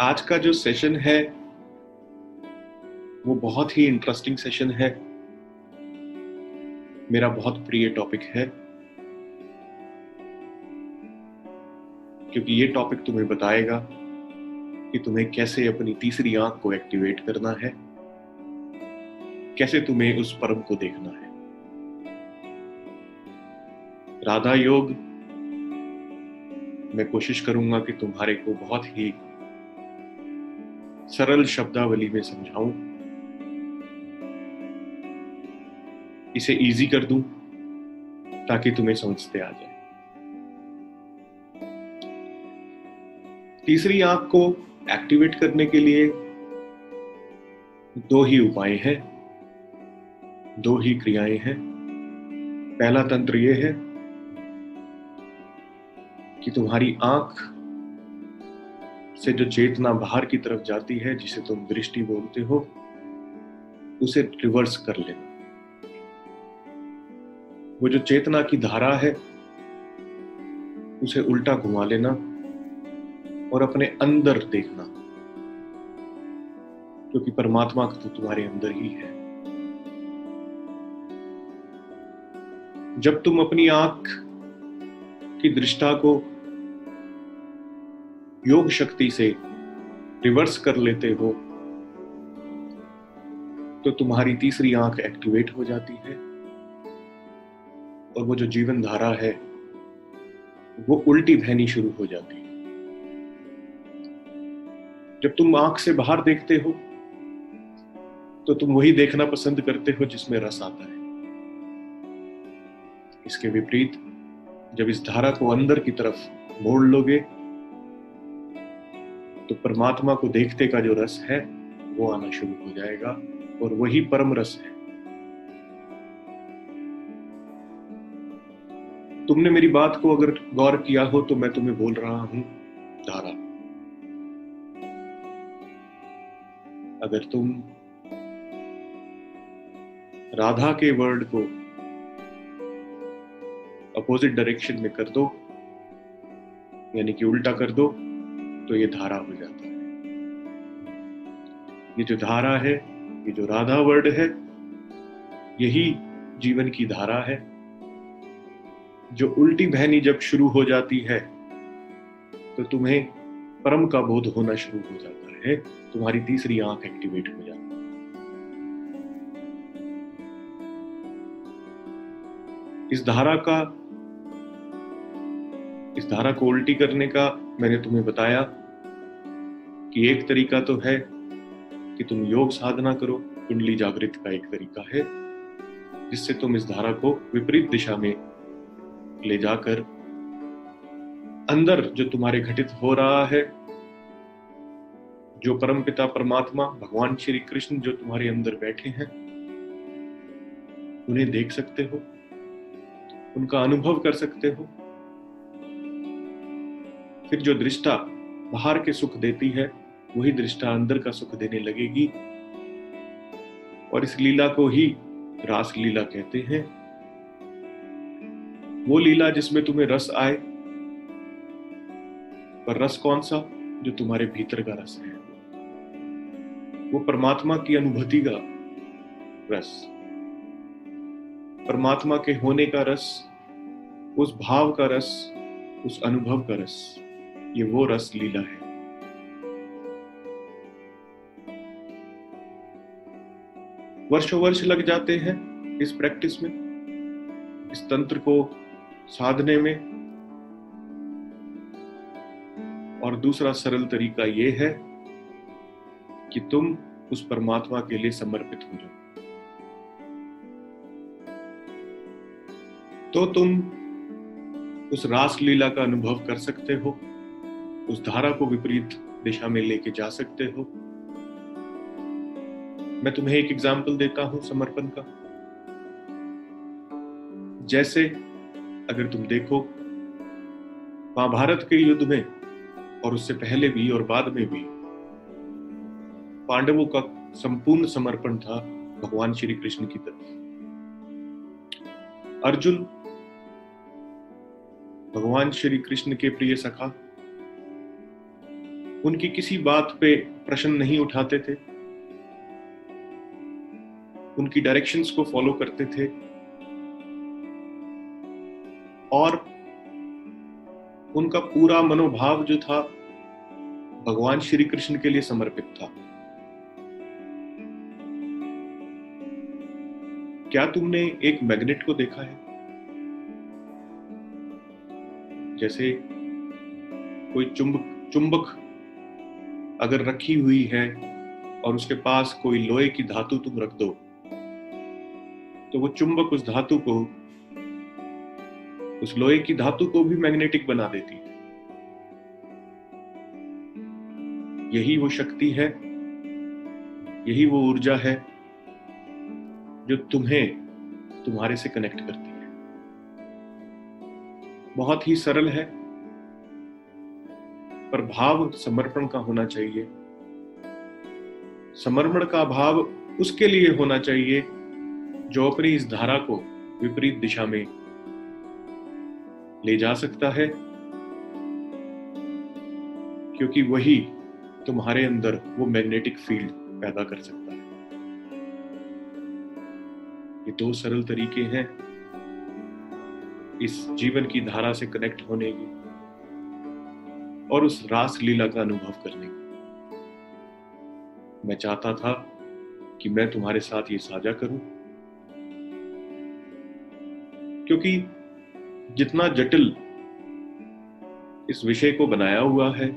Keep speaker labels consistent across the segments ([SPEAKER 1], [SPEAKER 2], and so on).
[SPEAKER 1] आज का जो सेशन है वो बहुत ही इंटरेस्टिंग सेशन है। मेरा बहुत प्रिय टॉपिक है, क्योंकि ये टॉपिक तुम्हें बताएगा कि तुम्हें कैसे अपनी तीसरी आंख को एक्टिवेट करना है, कैसे तुम्हें उस परम को देखना है। राधा योग मैं कोशिश करूंगा कि तुम्हारे को बहुत ही सरल शब्दावली में समझाऊं, इसे इजी कर दूं ताकि तुम्हें समझते आ जाए। तीसरी आंख को एक्टिवेट करने के लिए दो ही उपाय हैं, दो ही क्रियाएं हैं। पहला तंत्र यह है कि तुम्हारी आंख से जो चेतना बाहर की तरफ जाती है, जिसे तुम दृष्टि बोलते हो, उसे रिवर्स कर लेना। वो जो चेतना की धारा है उसे उल्टा घुमा लेना और अपने अंदर देखना, क्योंकि परमात्मा तो तुम्हारे अंदर ही है। जब तुम अपनी आंख की दृष्टा को योग शक्ति से रिवर्स कर लेते हो तो तुम्हारी तीसरी आंख एक्टिवेट हो जाती है और वो जो जीवन धारा है वो उल्टी बहनी शुरू हो जाती है। जब तुम आंख से बाहर देखते हो तो तुम वही देखना पसंद करते हो जिसमें रस आता है। इसके विपरीत जब इस धारा को अंदर की तरफ मोड़ लोगे तो परमात्मा को देखते का जो रस है वो आना शुरू हो जाएगा और वही परम रस है। तुमने मेरी बात को अगर गौर किया हो तो मैं तुम्हें बोल रहा हूं धारा। अगर तुम राधा के वर्ड को अपोजिट डायरेक्शन में कर दो, यानी कि उल्टा कर दो, तो ये धारा हो जाता है। ये जो धारा है, ये जो राधा वर्ड है, यही जीवन की धारा है। जो उल्टी बहनी जब शुरू हो जाती है तो तुम्हें परम का बोध होना शुरू हो जाता है, तुम्हारी तीसरी आंख एक्टिवेट हो जाती है। इस धारा को उल्टी करने का मैंने तुम्हें बताया कि एक तरीका तो है कि तुम योग साधना करो, कुंडली जागृत का एक तरीका है जिससे तुम इस धारा को विपरीत दिशा में ले जाकर अंदर जो तुम्हारे घटित हो रहा है, जो परमपिता परमात्मा भगवान श्री कृष्ण जो तुम्हारे अंदर बैठे हैं, उन्हें देख सकते हो, उनका अनुभव कर सकते हो। फिर जो दृष्टा बाहर के सुख देती है वही दृष्टा अंदर का सुख देने लगेगी और इस लीला को ही रास लीला कहते हैं। वो लीला जिसमें तुम्हें रस आए, पर रस कौन सा? जो तुम्हारे भीतर का रस है, वो परमात्मा की अनुभूति का रस, परमात्मा के होने का रस, उस भाव का रस, उस अनुभव का रस, ये वो रस लीला है। वर्षों वर्ष लग जाते हैं इस प्रैक्टिस में, इस तंत्र को साधने में। और दूसरा सरल तरीका यह है कि तुम उस परमात्मा के लिए समर्पित हो जाओ, तो तुम उस रास लीला का अनुभव कर सकते हो, उस धारा को विपरीत दिशा में लेके जा सकते हो। मैं तुम्हें एक एग्जाम्पल देता हूं समर्पण का। जैसे अगर तुम देखो महाभारत के युद्ध में और उससे पहले भी और बाद में भी पांडवों का संपूर्ण समर्पण था भगवान श्री कृष्ण की तरफ। अर्जुन भगवान श्री कृष्ण के प्रिय सखा, उनकी किसी बात पे प्रश्न नहीं उठाते थे, उनकी डायरेक्शंस को फॉलो करते थे और उनका पूरा मनोभाव जो था भगवान श्री कृष्ण के लिए समर्पित था। क्या तुमने एक मैग्नेट को देखा है? जैसे कोई चुंबक अगर रखी हुई है और उसके पास कोई लोहे की धातु तुम रख दो, तो वो चुंबक उस धातु को, उस लोहे की धातु को भी मैग्नेटिक बना देती है। यही वो शक्ति है, यही वो ऊर्जा है जो तुम्हें तुम्हारे से कनेक्ट करती है। बहुत ही सरल है, पर भाव समर्पण का होना चाहिए। समर्पण का भाव उसके लिए होना चाहिए जो अपनी इस धारा को विपरीत दिशा में ले जा सकता है, क्योंकि वही तुम्हारे अंदर वो मैग्नेटिक फील्ड पैदा कर सकता है। ये दो सरल तरीके हैं इस जीवन की धारा से कनेक्ट होने की और उस रास लीला का अनुभव करने की। मैं चाहता था कि मैं तुम्हारे साथ ये साझा करूं, क्योंकि जितना जटिल इस विषय को बनाया हुआ है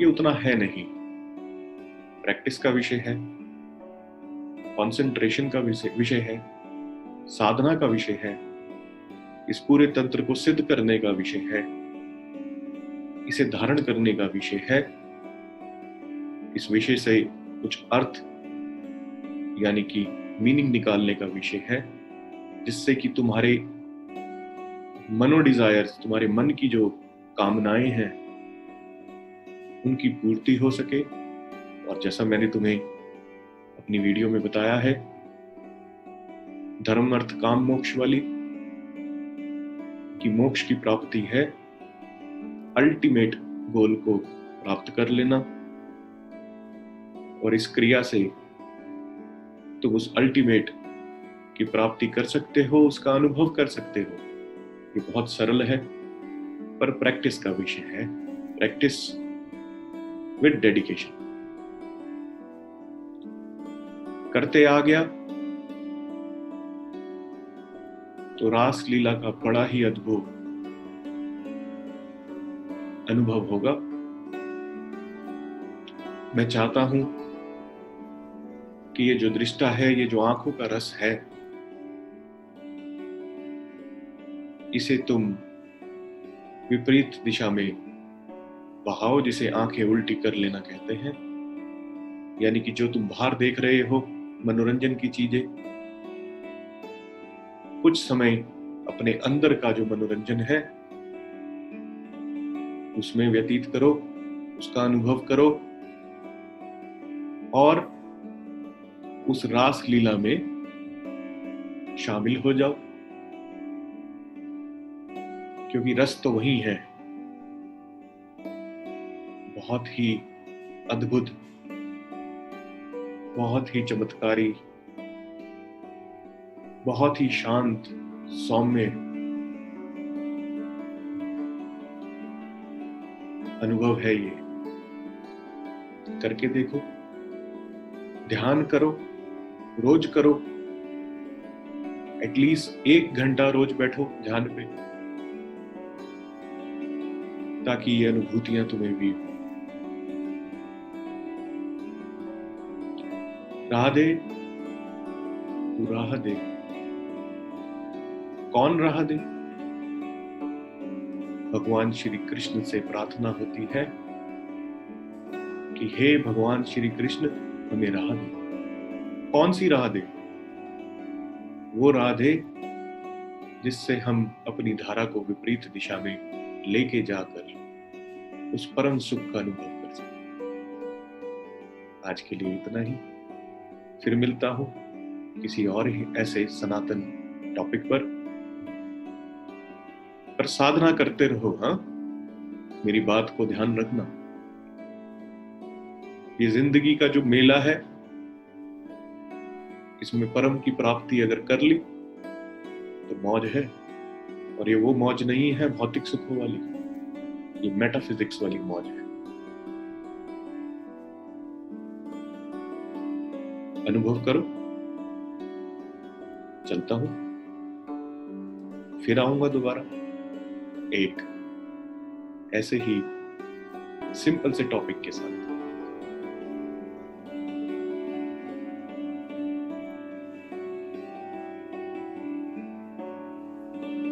[SPEAKER 1] ये उतना है नहीं। प्रैक्टिस का विषय है, कंसंट्रेशन का विषय है, साधना का विषय है, इस पूरे तंत्र को सिद्ध करने का विषय है, इसे धारण करने का विषय है, इस विषय से कुछ अर्थ यानी कि मीनिंग निकालने का विषय है, जिससे कि तुम्हारे मनो डिजायर्स, तुम्हारे मन की जो कामनाएं हैं उनकी पूर्ति हो सके। और जैसा मैंने तुम्हें अपनी वीडियो में बताया है, धर्म अर्थ काम मोक्ष वाली, कि मोक्ष की प्राप्ति है अल्टीमेट गोल को प्राप्त कर लेना, और इस क्रिया से तुम उस अल्टीमेट की प्राप्ति कर सकते हो, उसका अनुभव कर सकते हो। ये बहुत सरल है, पर प्रैक्टिस का विषय है। Practice with dedication. करते आ गया तो रास लीला का बड़ा ही अद्भुत अनुभव होगा। मैं चाहता हूं कि ये जो दृष्टा है, ये जो आंखों का रस है, इसे तुम विपरीत दिशा में बहाओ, जिसे आंखें उल्टी कर लेना कहते हैं। यानी कि जो तुम बाहर देख रहे हो मनोरंजन की चीजें, कुछ समय अपने अंदर का जो मनोरंजन है उसमें व्यतीत करो, उसका अनुभव करो और उस रास लीला में शामिल हो जाओ, क्योंकि रस तो वही है। बहुत ही अद्भुत, बहुत ही चमत्कारी, बहुत ही शांत, सौम्य अनुभव है ये। करके देखो, ध्यान करो, रोज करो, एटलीस्ट 1 घंटा रोज बैठो ध्यान पे, ताकि ये अनुभूतियां तुम्हें भी हो। राह दे, तू राह दे। कौन राह दे? भगवान श्री कृष्ण से प्रार्थना होती है कि हे भगवान श्री कृष्ण, हमें राह दे। कौन सी राह दे? वो राह दे जिससे हम अपनी धारा को विपरीत दिशा में लेके जाकर उस परम सुख का अनुभव कर सकें। आज के लिए इतना ही। फिर मिलता हूं किसी और ही ऐसे सनातन टॉपिक पर साधना करते रहो। हाँ, मेरी बात को ध्यान रखना। ये जिंदगी का जो मेला है, इसमें परम की प्राप्ति अगर कर ली तो मौज है। और ये वो मौज नहीं है भौतिक सुखों वाली, ये मेटाफिजिक्स वाली मौज है। अनुभव करो। चलता हूं, फिर आऊंगा दोबारा एक ऐसे ही सिंपल से टॉपिक के साथ।